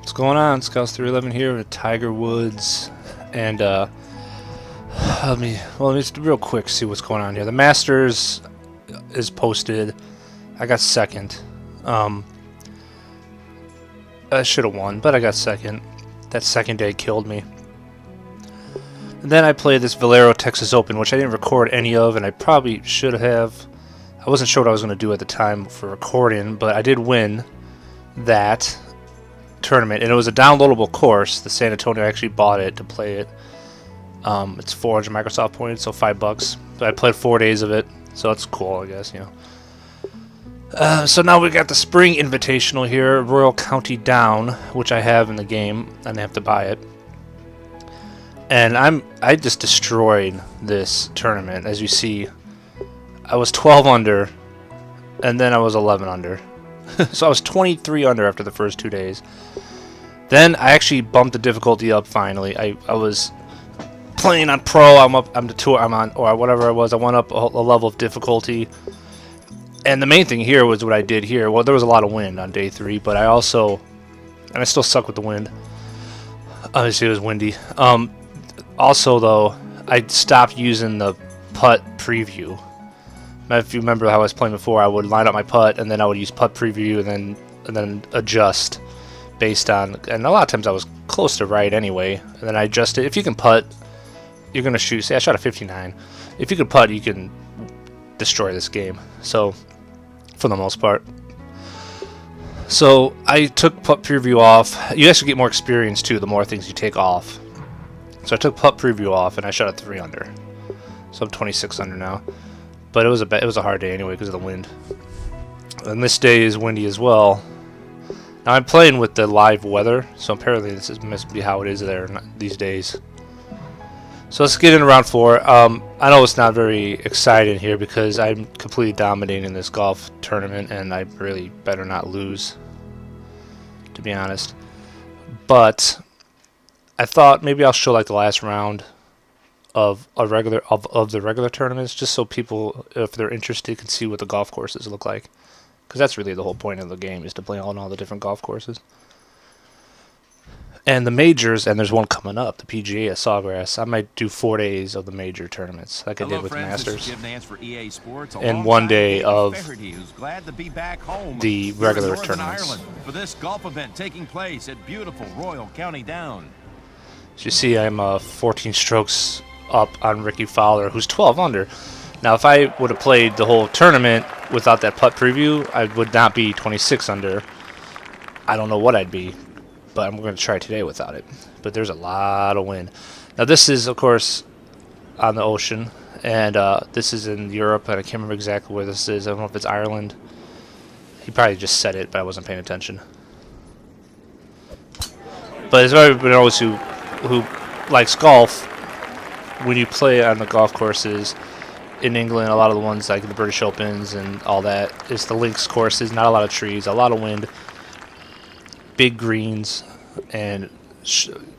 What's going on? Scouts 311 here with Tiger Woods, and let me just real quick see what's going on here. The Masters is posted. I got second. I should have won, but I got second. That second day killed me. And then I played this Valero Texas Open, which I didn't record any of, and I probably should have. I wasn't sure what I was going to do at the time for recording, but I did win that tournament, and it was a downloadable course. The San Antonio actually bought it to play it. It's 400 Microsoft points, so $5. But I played 4 days of it, so that's cool, I guess, you know. So now we got the Spring Invitational here, Royal County Down, which I have in the game, and I have to buy it. And I just destroyed this tournament. As you see, I was 12 under, and then I was 11 under. So I was 23 under after the first 2 days. Then I actually bumped the difficulty up finally. I was playing on pro. I'm the tour. I'm on, or whatever I was. I went up a level of difficulty. And the main thing here was what I did here. Well, there was a lot of wind on day 3, but I also, and I still suck with the wind. Obviously, it was windy. Also, though, I stopped using the putt preview. If you remember how I was playing before, I would line up my putt, and then I would use putt preview, and then adjust based on. And a lot of times I was close to right anyway, and then I adjusted. If you can putt, you're gonna shoot. Say I shot a 59. If you can putt, you can destroy this game. So, for the most part. So I took putt preview off. You actually get more experience too, the more things you take off. So I took putt preview off, and I shot a 3 under. So I'm 26 under now. But it was a hard day anyway because of the wind. And this day is windy as well. Now I'm playing with the live weather, so apparently this must be how it is there these days. So let's get into round 4. I know it's not very exciting here because I'm completely dominating this golf tournament, and I really better not lose, to be honest. But I thought maybe I'll show like the last round of the regular tournaments, just so people, if they're interested, can see what the golf courses look like. Because that's really the whole point of the game, is to play on all the different golf courses. And the majors, and there's one coming up, the Pga at Sawgrass. I might do 4 days of the major tournaments, like I did with the Masters, and 1 day of the regular tournaments. For this golf event taking place at beautiful Royal County Down. As you see, I'm 14 strokes up on Ricky Fowler, who's 12 under. Now, if I would have played the whole tournament without that putt preview, I would not be 26 under. I don't know what I'd be, but I'm going to try today without it. But there's a lot of wind. Now, this is, of course, on the ocean, and this is in Europe, and I can't remember exactly where this is. I don't know if it's Ireland. He probably just said it, but I wasn't paying attention. But as everybody knows who likes golf, when you play on the golf courses in England, a lot of the ones like the British Opens and all that, is the links courses, not a lot of trees, a lot of wind, big greens, and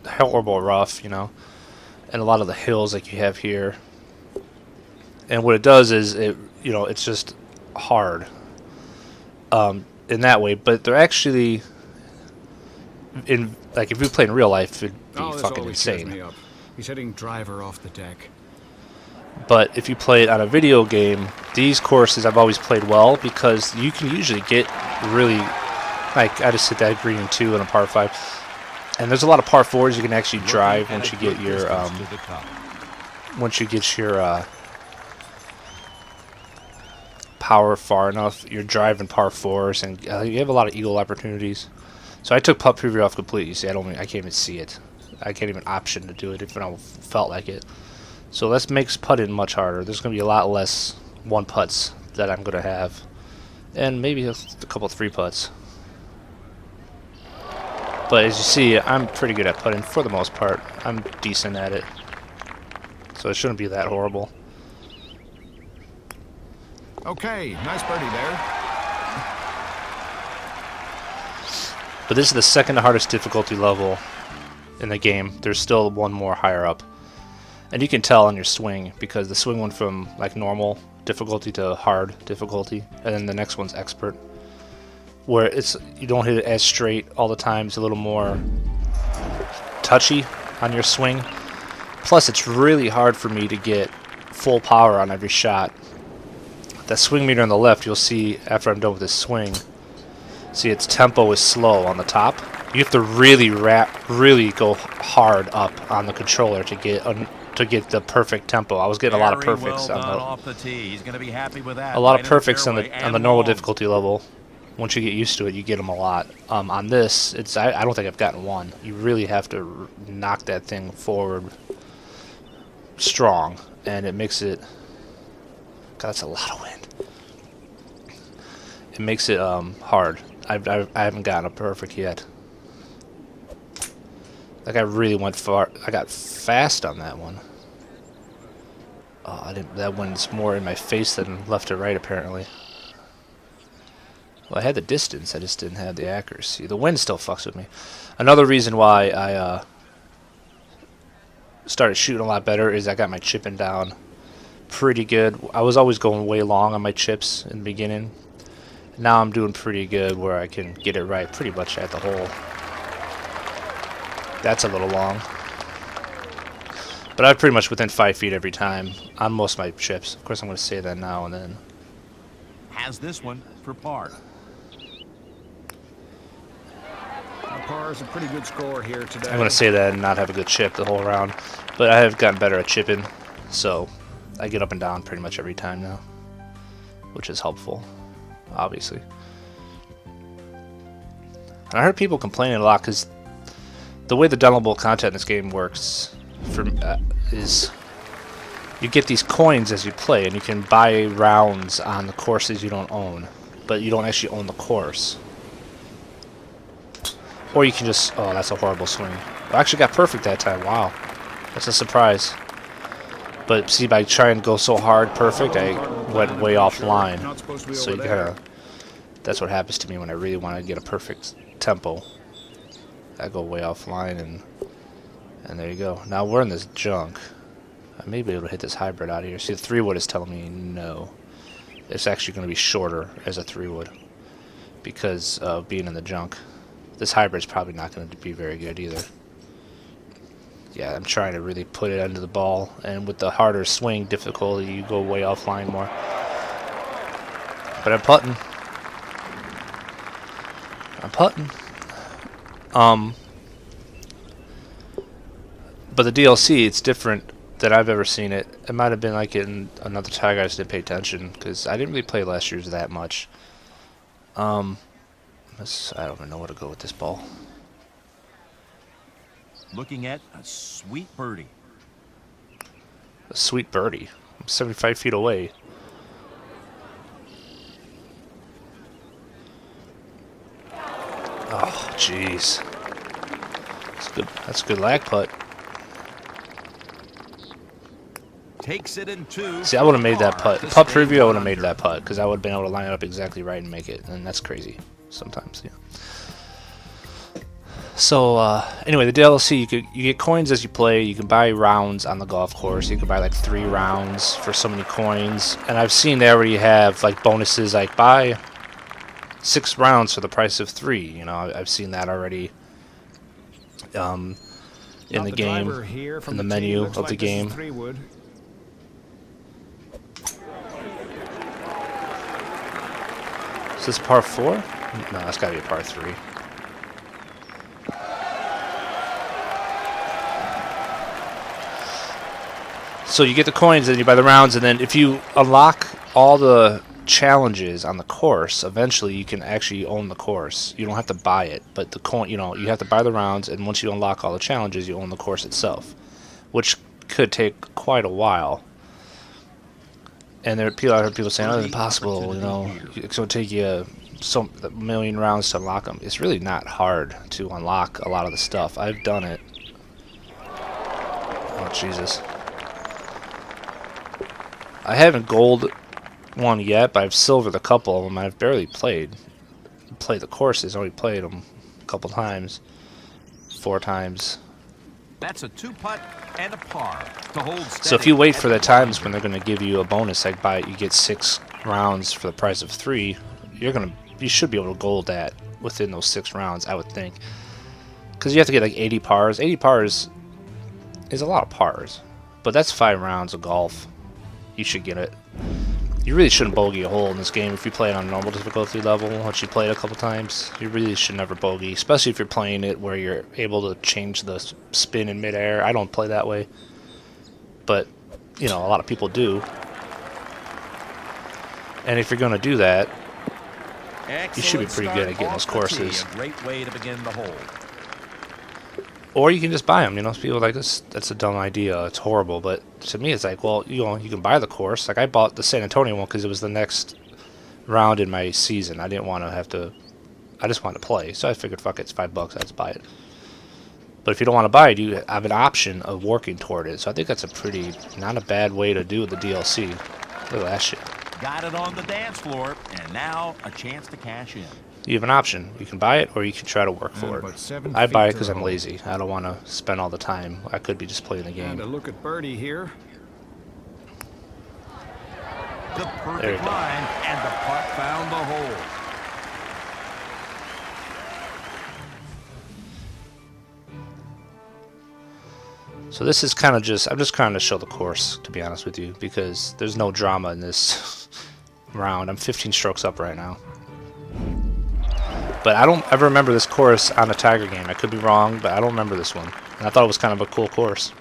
horrible rough, you know, and a lot of the hills like you have here. And what it does is it's just hard in that way, but they're actually like if you play in real life, it'd be fucking insane. He's hitting driver off the deck. But if you play it on a video game, these courses I've always played well because you can usually get really, like I just hit that green in 2 and a par 5, and there's a lot of par 4s you can actually drive once you get your power far enough. You're driving par 4s, and you have a lot of eagle opportunities. So I took putt preview off completely. See, I can't even see it. I can't even option to do it if I felt like it. So this makes putting much harder. There's going to be a lot less 1 putts that I'm going to have, and maybe a couple 3 putts. But as you see, I'm pretty good at putting for the most part. I'm decent at it, so it shouldn't be that horrible. Okay, nice birdie there. But this is the second hardest difficulty level in the game. There's still one more higher up, and you can tell on your swing because the swing went from like normal difficulty to hard difficulty, and then the next one's expert. where you don't hit it as straight all the time. It's a little more touchy on your swing. Plus, it's really hard for me to get full power on every shot. That swing meter on the left, you'll see after I'm done with this swing. See, its tempo is slow on the top. You have to really go hard up on the controller to get the perfect tempo. I was getting a lot of perfects on the tee. He's going to be happy with that. A lot of perfects on the normal difficulty level. Once you get used to it, you get them a lot. On this, I don't think I've gotten one. You really have to knock that thing forward strong, and it makes it. God, that's a lot of wind. It makes it hard. I haven't gotten a perfect yet. Like I really went far. I got fast on that one. Oh, that one's more in my face than left to right, apparently. Well, I had the distance. I just didn't have the accuracy. The wind still fucks with me. Another reason why I started shooting a lot better is I got my chipping down pretty good. I was always going way long on my chips in the beginning. Now I'm doing pretty good where I can get it right pretty much at the hole. That's a little long. But I'm pretty much within 5 feet every time on most of my chips. Of course, I'm going to say that now and then. Has this one for par. Par is a pretty good score here today. I'm going to say that and not have a good chip the whole round. But I have gotten better at chipping, so I get up and down pretty much every time now, which is helpful, obviously. And I heard people complaining a lot because the way the downloadable content in this game works is you get these coins as you play, and you can buy rounds on the courses you don't own, but you don't actually own the course. Or you can just... Oh, that's a horrible swing. I actually got perfect that time. Wow. That's a surprise. But see, by trying to go so hard perfect, I went way offline. So you gotta... That's what happens to me when I really want to get a perfect tempo. I go way offline, and there you go. Now we're in this junk. I may be able to hit this hybrid out of here. See, the 3-wood is telling me no. It's actually going to be shorter as a 3-wood because of being in the junk. This hybrid's probably not going to be very good either. Yeah, I'm trying to really put it under the ball, and with the harder swing difficulty, you go way offline more. But I'm putting. But the DLC, it's different than I've ever seen it. It might have been like in another tag. I just didn't pay attention because I didn't really play last year's that much. I don't even know where to go with this ball. Looking at a sweet birdie. A sweet birdie. I'm 75 feet away. Oh, jeez. That's good. That's a good lag putt. Takes it in two. See, I would have made that putt. Putt preview, I would have made that putt because I would have been able to line it up exactly right and make it. And that's crazy sometimes, yeah. So anyway, the DLC, you get coins as you play. You can buy rounds on the golf course. You can buy like 3 rounds for so many coins. And I've seen they already have like bonuses, like buy 6 rounds for the price of 3. You know, I've seen that already in the game, in the menu of the game. Is this par 4? No, that's got to be a par 3. So you get the coins, and you buy the rounds, and then if you unlock all the challenges on the course, eventually you can actually own the course. You don't have to buy it, but the coin, you know, you have to buy the rounds, and once you unlock all the challenges, you own the course itself, which could take quite a while. And I heard people saying, "Oh, it's impossible. You know, it's going to take you a million rounds to unlock them." It's really not hard to unlock a lot of the stuff. I've done it. Oh Jesus! I haven't gold one yet, but I've silvered a couple of them. I've barely played the courses. Only played them a couple times, 4 times. That's a 2-putt and a par to hold steady. So if you wait for the times when they're going to give you a bonus, like you get 6 rounds for the price of 3, you're going to you should be able to gold that within those 6 rounds, I would think. Because you have to get like 80 pars. 80 pars is a lot of pars. But that's 5 rounds of golf. You should get it. You really shouldn't bogey a hole in this game if you play it on normal difficulty level. Once you play it a couple times, you really should never bogey. Especially if you're playing it where you're able to change the spin in midair. I don't play that way. But, you know, a lot of people do. And if you're going to do that, you should be pretty good at getting those courses. A great way to begin the hole. Or you can just buy them. You know, people are like, that's a dumb idea. It's horrible. But to me, it's like, well, you know, you can buy the course. Like, I bought the San Antonio one because it was the next round in my season. I didn't want to have to. I just wanted to play. So I figured, fuck it, it's $5. I'll just buy it. But if you don't want to buy it, you have an option of working toward it. So I think that's a pretty, not a bad way to do the DLC. Look at that shit. Got it on the dance floor, and now a chance to cash in. You have an option. You can buy it, or you can try to work for it. I buy it because I'm lazy. I don't want to spend all the time. I could be just playing the game. And a look at birdie here. The perfect line, and the putt found the hole. So this is kind of just, I'm just trying to show the course, to be honest with you, because there's no drama in this round. I'm 15 strokes up right now. But I don't ever remember this course on a Tiger game. I could be wrong, but I don't remember this one. And I thought it was kind of a cool course.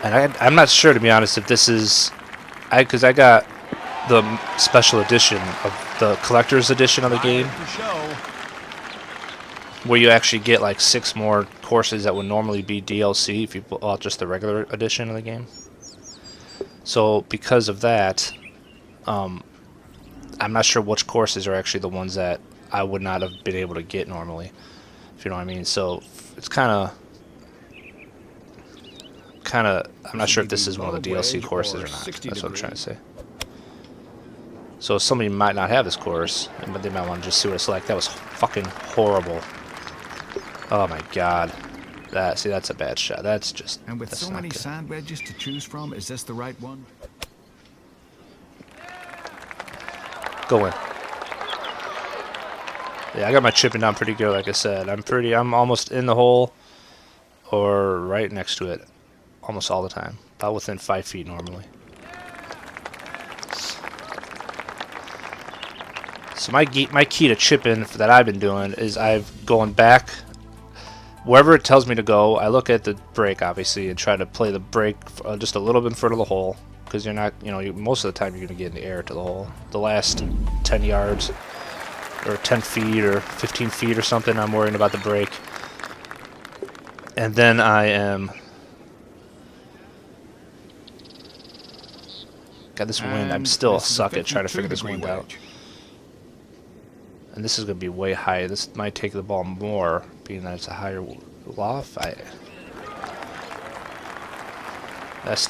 And I'm not sure, to be honest, if this is... Because I got the special edition of the collector's edition of the game, where you actually get like 6 more courses that would normally be DLC if you bought just the regular edition of the game. So because of that, I'm not sure which courses are actually the ones that I would not have been able to get normally, if you know what I mean. So it's kind of, I'm not sure if this is one of the DLC courses or not. That's what I'm trying to say. So somebody might not have this course, but they might want to just see what it's like. That was fucking horrible. Oh my god. See, that's a bad shot. That's just... And with so many sand wedges to choose from, is this the right one? Go in. Yeah, I got my chipping down pretty good, like I said. I'm almost in the hole or right next to it almost all the time. About within 5 feet normally. So my key to chipping that I've been doing is I've going back wherever it tells me to go. I look at the break obviously and try to play the break just a little bit in front of the hole, because you're not, you know, most of the time you're going to get in the air to the hole. The last 10 yards or 10 feet or 15 feet or something, I'm worrying about the break. And then I am... Got this wind. I'm still suck at trying to figure this wind out. And this is going to be way high. This might take the ball more, being that it's a higher loft.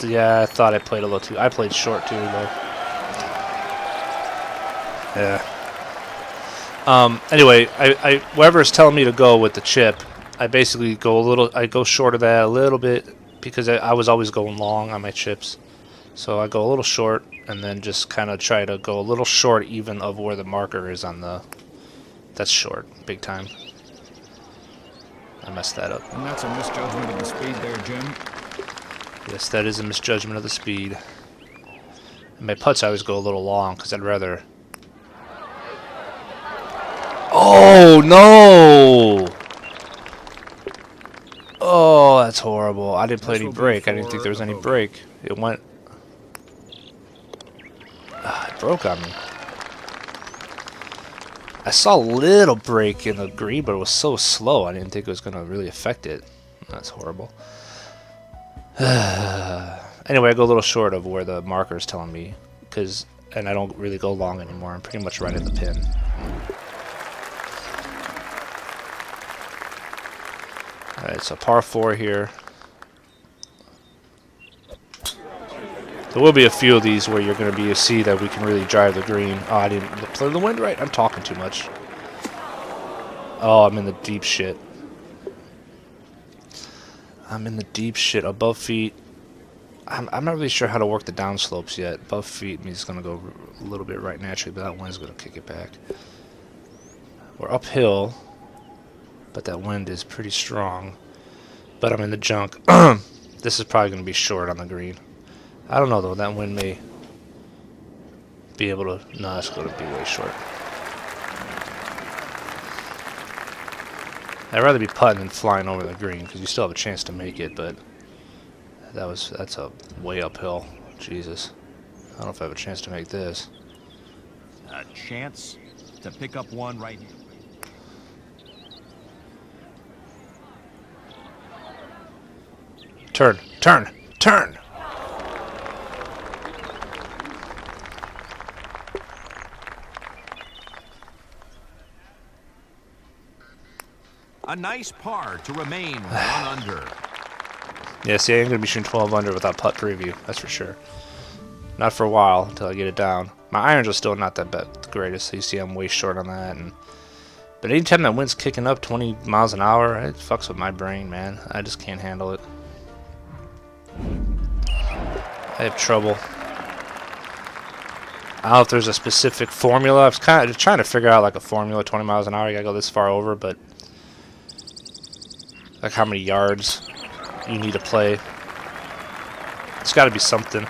Yeah, I thought I played a little too... I played short too, though. Yeah. Anyway, wherever it's telling me to go with the chip, I basically go short of that a little bit, because I was always going long on my chips. So I go a little short, and then just kind of try to go a little short even of where the marker is on the... That's short, big time. I messed that up. And that's a misjudgment of the speed there, Jim. Yes, that is a misjudgment of the speed. And my putts I always go a little long, because I'd rather... Oh, no! Oh, that's horrible. I didn't play any break. I didn't think there was any break. It went... It broke on me. I saw a little break in the green, but it was so slow, I didn't think it was going to really affect it. That's horrible. Anyway, I go a little short of where the marker is telling me, and I don't really go long anymore. I'm pretty much right at the pin. Alright, so par 4 here. There will be a few of these where you're going to see that we can really drive the green. Oh, I didn't play the wind right. I'm talking too much. Oh, I'm in the deep shit. I'm in the deep shit. Above feet. I'm not really sure how to work the downslopes yet. Above feet means it's going to go a little bit right naturally, but that wind's going to kick it back. We're uphill, but that wind is pretty strong. But I'm in the junk. This is probably going to be short on the green. I don't know, though. That wind may be able to... No, it's going to be way short. I'd rather be putting than flying over the green, because you still have a chance to make it, but... That's a way uphill. Jesus. I don't know if I have a chance to make this. A chance to pick up one right here. Turn, turn, turn! A nice par to remain 1 under. Yeah, see, I ain't going to be shooting 12 under without putt preview, that's for sure. Not for a while, until I get it down. My irons are still not that the greatest, so you see I'm way short on that. But anytime that wind's kicking up 20 miles an hour, it fucks with my brain, man. I just can't handle it. I have trouble. I don't know if there's a specific formula. I was kind of trying to figure out like a formula, 20 miles an hour, you gotta go this far over, but... Like how many yards you need to play. It's got to be something,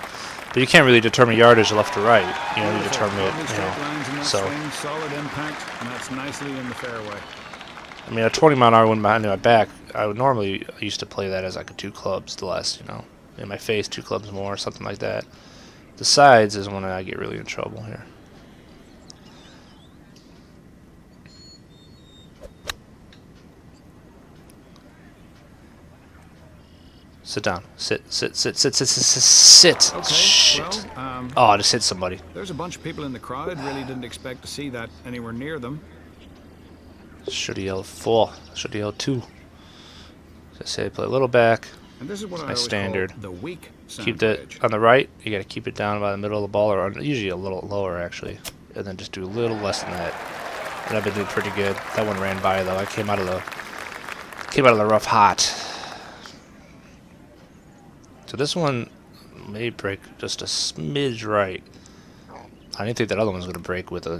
but you can't really determine yardage left to right. You know, you determine it. You know, so solid impact, and that's nicely in the fairway. I mean, a 20-mile-an-hour wind behind my back. I used to play that as like a 2 clubs less. You know, in my face 2 clubs more, something like that. The sides is when I get really in trouble here. Sit down. Sit. Okay, Shit. Well, Oh, I just hit somebody. there's a bunch of people in the crowd. Really didn't expect to see that anywhere near them. Should have yelled 4. Should have yelled 2. As I say, play a little back. And this is what I My always standard. call the weak sand Keep that wedge. on the right. You got to keep it down by the middle of the ball, or usually a little lower actually, and then just do a little less than that. And I've been doing pretty good. That one ran by though. I came out of the rough hot. So this one may break just a smidge right. I didn't think that other one was going to break with a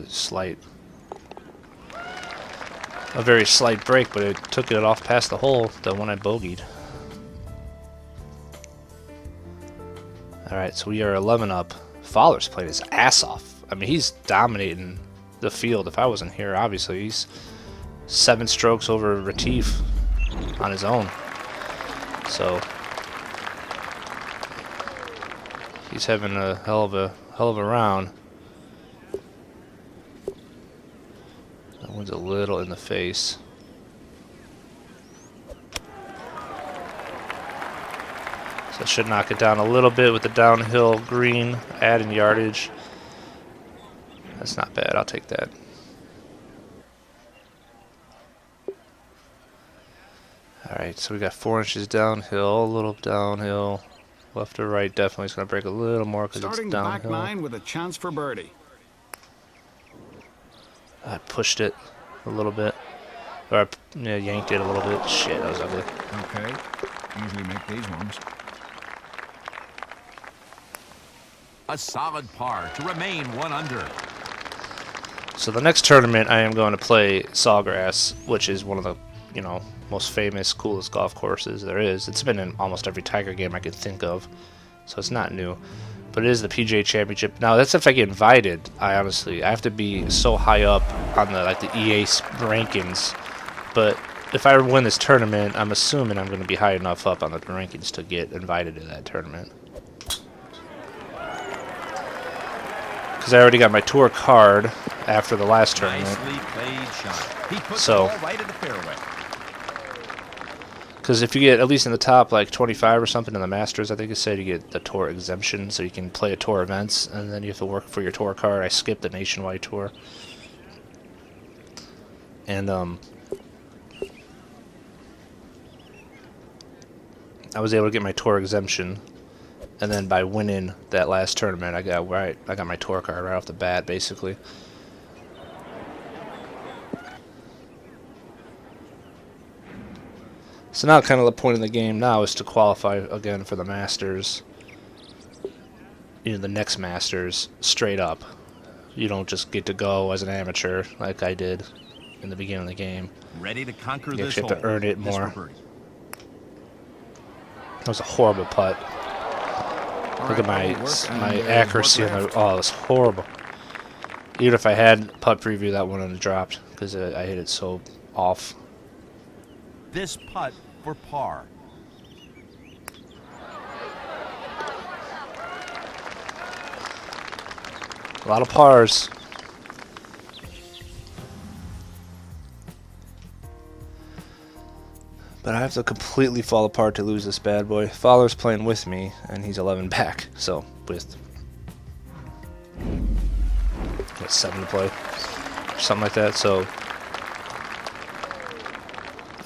very slight break, but it took it off past the hole, the one I bogeyed. Alright, so we are 11 up. Fowler's playing his ass off. I mean, he's dominating the field. If I wasn't here, obviously, he's 7 strokes over Retief on his own. So... he's having a hell of a round. That one's a little in the face. So I should knock it down a little bit with the downhill green, adding yardage. That's not bad. I'll take that. All right, so we got 4 inches downhill, a little downhill. Left or right, definitely it's going to break a little more because it's Starting downhill. back 9 with a chance for birdie. I pushed it a little bit. Or I yanked it a little bit. Shit, that was ugly. Okay, usually make these ones. A solid par to remain 1 under. So the next tournament I am going to play Sawgrass, which is one of the, most famous, coolest golf courses there is. It's been in almost every Tiger game I could think of, so it's not new. But it is the Pga Championship. Now that's if I get invited. I have to be so high up on the EA rankings. But if I win this tournament, I'm assuming I'm going to be high enough up on the rankings to get invited to that tournament. Because I already got my tour card after the last tournament. Nicely played shot. He puts So- the ball right at the fairway. Because if you get at least in the top 25 or something in the Masters, I think it said you get the tour exemption, so you can play at tour events, and then you have to work for your tour card. I skipped the nationwide tour, and I was able to get my tour exemption, and then by winning that last tournament, I got my tour card right off the bat, basically. So now kind of the point of the game now is to qualify again for the Masters. the next Masters straight up. You don't just get to go as an amateur like I did in the beginning of the game. Ready to conquer You this actually have to hole. earn it This more. for birdie. That was a horrible putt. Look at my accuracy on the. Oh, it was horrible. Even if I had putt preview, that one would have dropped because I hit it so off. This putt for par. A lot of pars. But I have to completely fall apart to lose this bad boy. Fowler's playing with me, and he's 11 back. So, with 7 to play, or something like that. So,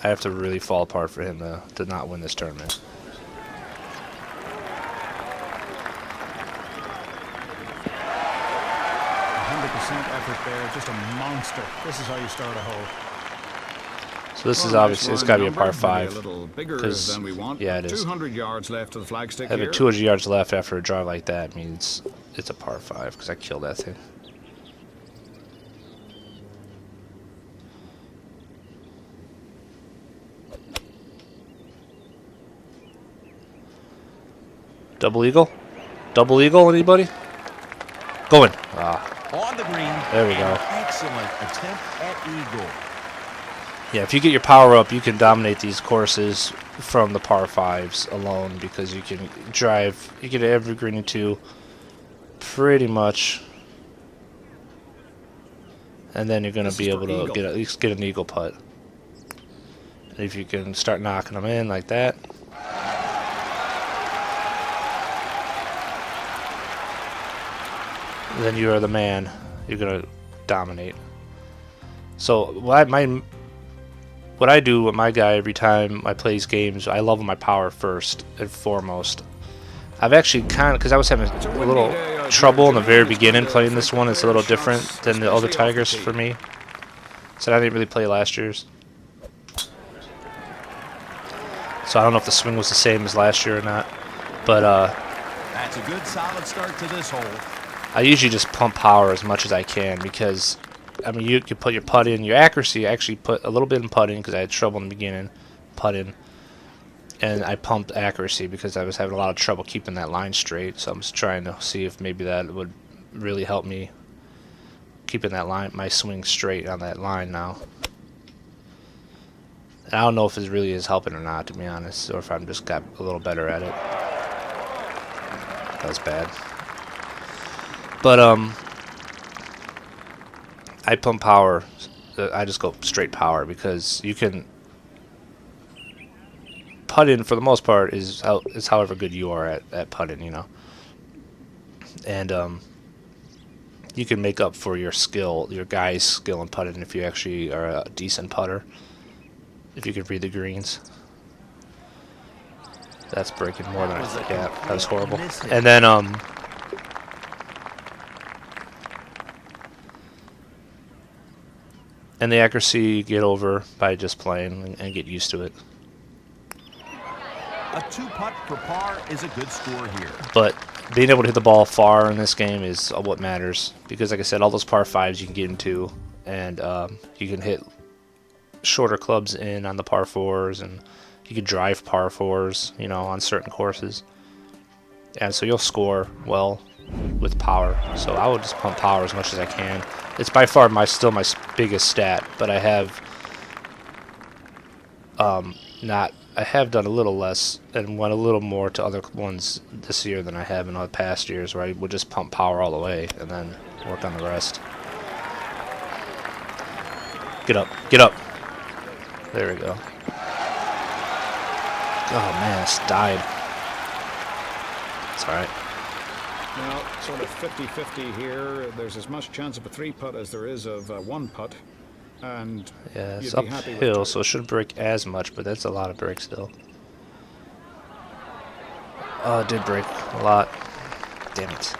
I have to really fall apart for him to not win this tournament. 100% effort there, just a monster. This is how you start a hole. So this is Well, obviously, nice it's got to be a line par number, maybe 5. a little bigger 'cause, than we want. yeah, it is. 200 yards left to the flagstick Having here. 200 yards left after a drive like that means it's a par 5 because I killed that thing. Double eagle? Double eagle, anybody? Going. Ah, On the green. there we go. Excellent attempt at eagle. Yeah, if you get your power up, you can dominate these courses from the par 5s alone because you can drive, you get every green into pretty much, and then you're going to be able to get at least get an eagle putt. And if you can start knocking them in like that, then you are the man. You're going to dominate. So what I do with my guy every time I play these games, I level my power first and foremost. I've actually kind of, because I was having a little trouble in the very beginning playing this one. It's a little different than the other Tigers for me. So I didn't really play last year's. So I don't know if the swing was the same as last year or not. But That's a good solid start to this hole. I usually just pump power as much as I can because, I mean, you can put your putt in. Your accuracy, I actually put a little bit in putting because I had trouble in the beginning, putting. And I pumped accuracy because I was having a lot of trouble keeping that line straight. So I'm just trying to see if maybe that would really help me keeping that line, my swing straight on that line now. And I don't know if it really is helping or not, to be honest, or if I'm just got a little better at it. That was bad. But I pump power. I just go straight power because you can putting for the most part is however good you are at putting, you know. And you can make up for your skill, your guy's skill in putting if you actually are a decent putter. If you can read the greens. That's breaking more than I thought. Yeah, that was horrible. And then and the accuracy you get over by just playing and get used to it. A 2-putt for par is a good score here. But being able to hit the ball far in this game is what matters because, like I said, all those par 5s you can get into, and you can hit shorter clubs in on the par 4s, and you can drive par 4s, you know, on certain courses. And so you'll score well with power. So I would just pump power as much as I can. It's by far still my biggest stat, but I have I have done a little less and went a little more to other ones this year than I have in other past years, where I would just pump power all the way and then work on the rest. Get up, get up. There we go. Oh man, it's died. It's alright. Now, sort of 50-50 here. There's as much chance of a 3-putt as there is of 1-putt. And Yeah, it's you'd be happy with uphill, two. so it shouldn't break as much, but that's a lot of break still. Oh, it did break a lot. Damn it.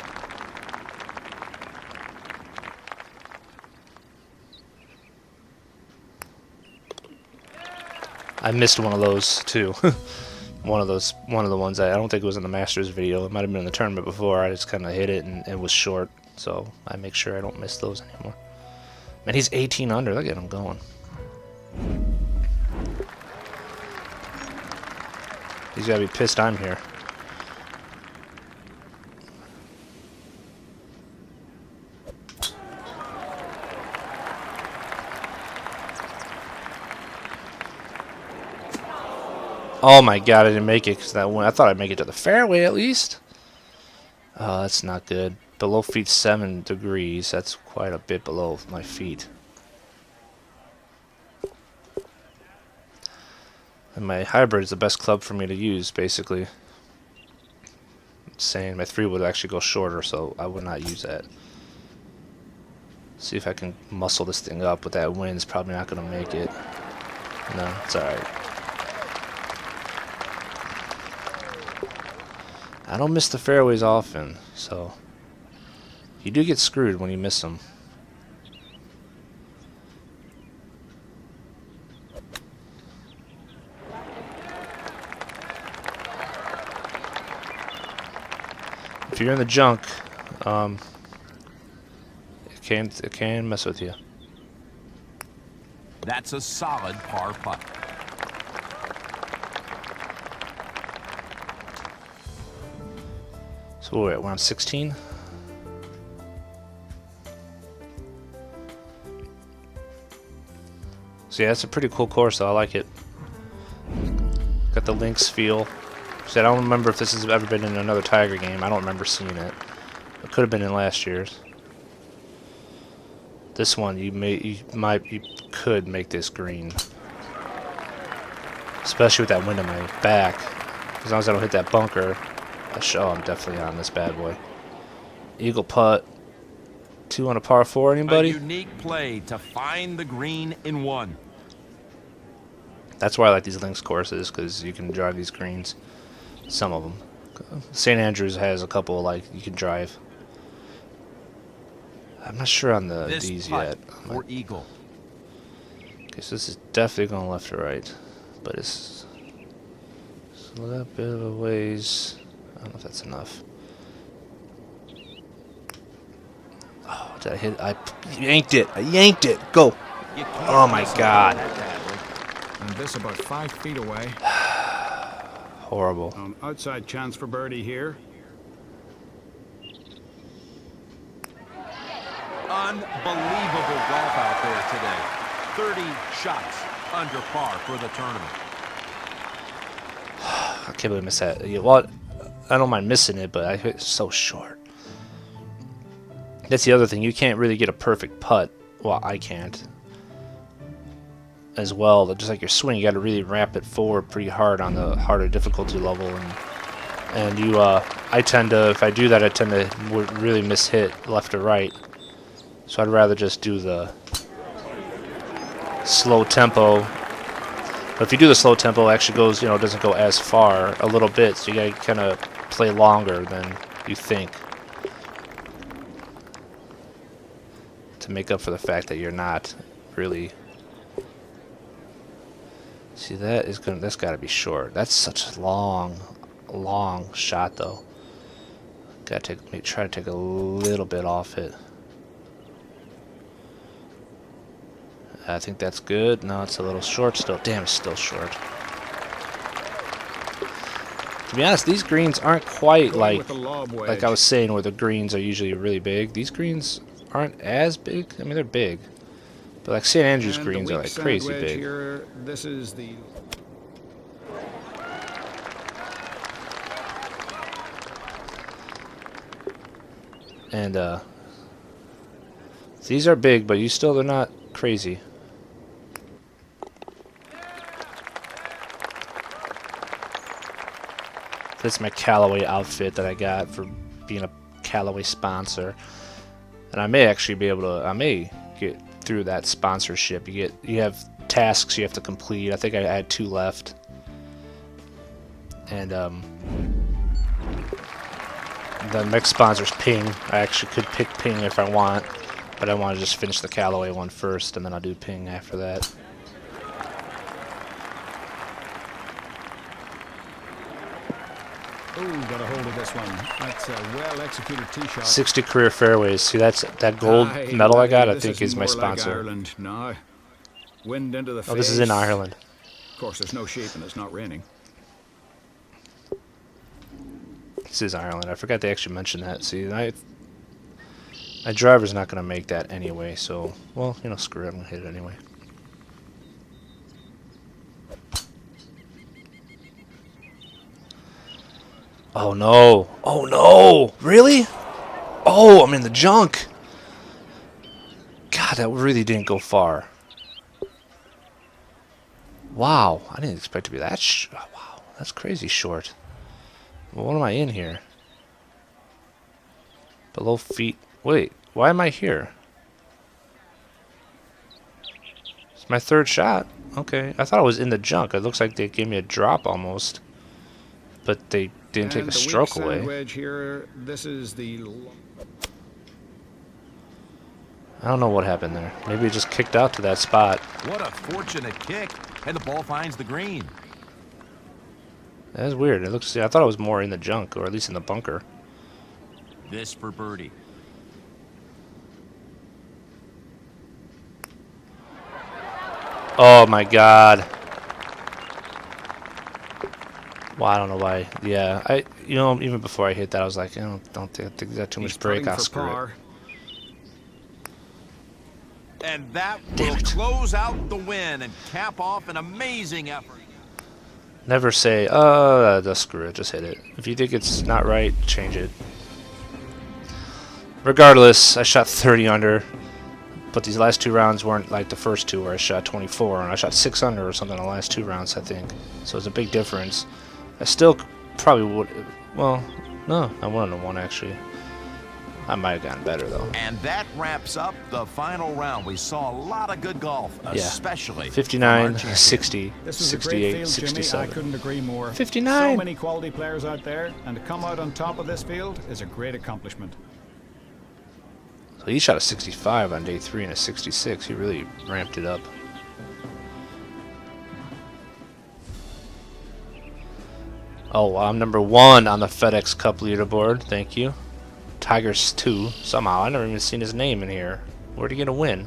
I missed one of those, too. One of the ones I don't think it was in the Masters video. It might have been in the tournament before. I just kind of hit it and it was short, so I make sure I don't miss those anymore. Man, he's 18 under. Look at him going. He's gotta be pissed I'm here. Oh my god, I didn't make it because that one. I thought I'd make it to the fairway at least. Oh, that's not good. Below feet 7 degrees. That's quite a bit below my feet. And my hybrid is the best club for me to use, basically. I'm saying my 3 would actually go shorter, so I would not use that. See if I can muscle this thing up. With that wind, it's probably not going to make it. No, it's alright. I don't miss the fairways often, so you do get screwed when you miss them. If you're in the junk, it can mess with you. That's a solid par putt. So we're on 16. So yeah, it's a pretty cool course though. I like it. Got the links feel. See, I don't remember if this has ever been in another Tiger game. I don't remember seeing it. It could have been in last year's. This one, you could make this green, especially with that wind in my back. As long as I don't hit that bunker. Oh, I'm definitely on this bad boy. Eagle putt. 2 on a par 4. Anybody? A unique play to find the green in 1. That's why I like these links courses, because you can drive these greens. Some of them. St. Andrews has a couple like you can drive. I'm not sure on these yet. For eagle. Okay, so this is definitely going left to right, but it's a little bit of a ways. I don't know if that's enough. Oh, did I hit? I yanked it. I yanked it. Go. Oh my god. And this about 5 feet away. Horrible. Outside chance for birdie here. Unbelievable golf out there today. 30 shots under par for the tournament. I can't believe I missed that. Yeah, well, I don't mind missing it, but I hit so short. That's the other thing. You can't really get a perfect putt. Well, I can't. As well, just like your swing, you got to really ramp it forward pretty hard on the harder difficulty level, and you, I tend to, if I do that, I tend to really miss-hit left or right. So I'd rather just do the slow tempo. But if you do the slow tempo, it actually goes, doesn't go as far a little bit, so you got to kind of play longer than you think to make up for the fact that you're not really. See, that's got to be short. That's such a long shot, though. Got to try to take a little bit off it. I think that's good. No, it's a little short still. Damn, it's still short. To be honest, these greens aren't quite like I was saying, where the greens are usually really big. These greens aren't as big. I mean, they're big. But like St. Andrews greens are like crazy big. Here, this is the and these are big, but they're not crazy. That's my Callaway outfit that I got for being a Callaway sponsor, and I may actually be able to. I may get through that sponsorship. You have tasks you have to complete. I think I had 2 left, and the next sponsor's Ping. I actually could pick Ping if I want, but I want to just finish the Callaway one first, and then I'll do Ping after that. Oh, got a hold of this one. That's a well-executed tee shot. 60 career fairways. See, that's that gold Aye, medal I got. I this think is my more like sponsor. Ireland now. Wind into the face. Oh, this is in Ireland. Of course, there's no sheep and it's not raining. This is Ireland. I forgot they actually mentioned that. See, my driver's not going to make that anyway, so, well, you know, screw it. I'm going to hit it anyway. Oh, no. Oh, no. Really? Oh, I'm in the junk. God, that really didn't go far. Wow. I didn't expect to be that wow. That's crazy short. Well, what am I in here? Below feet. Wait, why am I here? It's my third shot. Okay, I thought I was in the junk. It looks like they gave me a drop almost, but they didn't take a stroke away. Wedge here. This is the. I don't know what happened there. Maybe it just kicked out to that spot. What a fortunate kick, and the ball finds the green. That's weird. It looks. I thought I was more in the junk, or at least in the bunker. This for birdie. Oh my God. Well, I don't know why. Yeah, you know, even before I hit that, I was like, I don't think that too much break. I'll screw it. And that will close out the win and cap off an amazing effort. Never say, just screw it, just hit it. If you think it's not right, change it. Regardless, I shot 30 under, but these last two rounds weren't like the first two where I shot 24, and I shot 6 under or something in the last 2 rounds, I think. So it's a big difference. I still probably would, well, no, I won on one actually. I might have gotten better though. And that wraps up the final round. We saw a lot of good golf, especially 59, 60, This was 68, a great field, 67. Jimmy. I couldn't agree more. 59. So many quality players out there, and to come out on top of this field is a great accomplishment. So he shot a 65 on day 3 and a 66. He really ramped it up. Oh, well, I'm number 1 on the FedEx Cup leaderboard. Thank you. Tigers 2. Somehow, I never even seen his name in here. Where'd he get a win?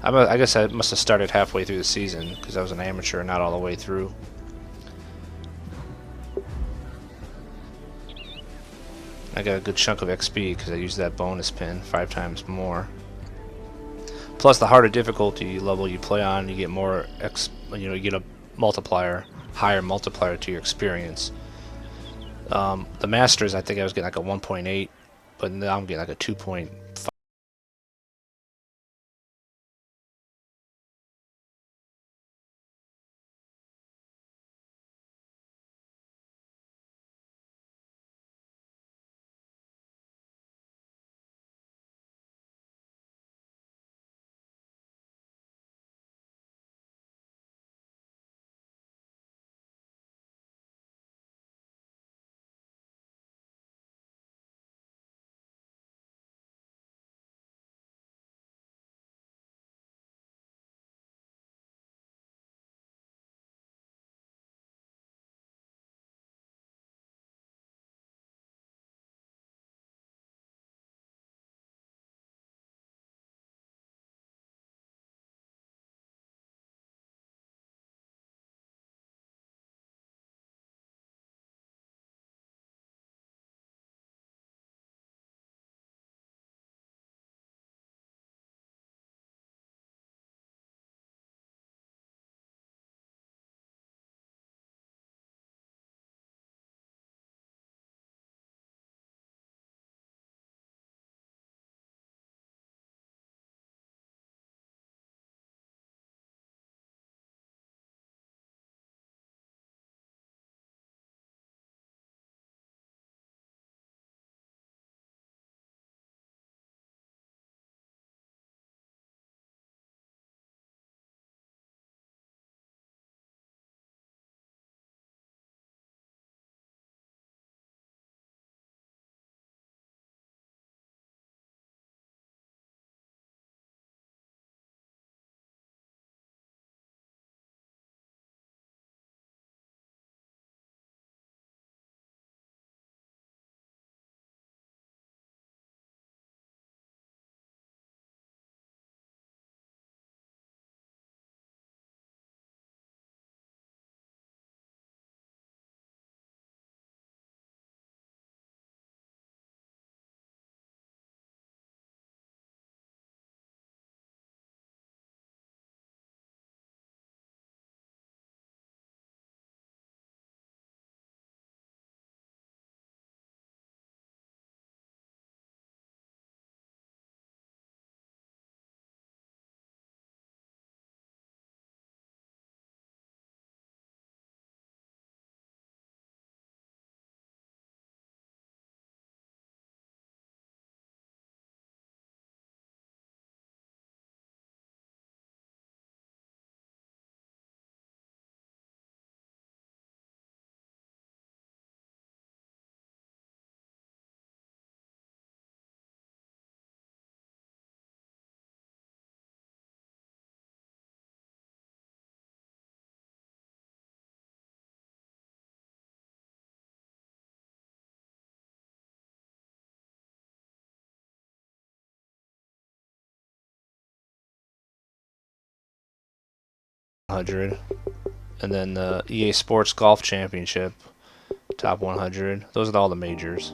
I guess I must have started halfway through the season because I was an amateur, not all the way through. I got a good chunk of XP because I used that bonus pin 5 times more. Plus, the harder difficulty level you play on, you get more you get a multiplier, higher multiplier to your experience. The Masters, I think I was getting like a 1.8, but now I'm getting like a 2.5. 100. And then the EA Sports Golf Championship, top 100. Those are all the majors.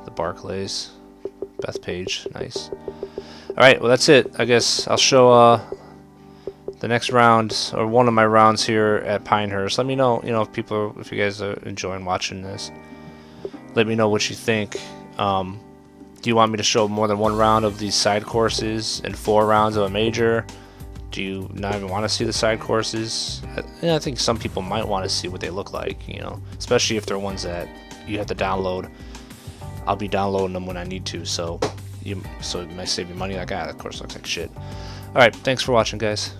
The Barclays, Bethpage, nice. Alright, well that's it. I guess I'll show the next round, or one of my rounds here at Pinehurst. Let me know, if you guys are enjoying watching this. Let me know what you think. Do you want me to show more than one round of these side courses and 4 rounds of a major? Do you not even want to see the side courses? I think some people might want to see what they look like, especially if they're ones that you have to download. I'll be downloading them when I need to, so it might save you money. That guy, of course, looks like shit. Alright, thanks for watching, guys.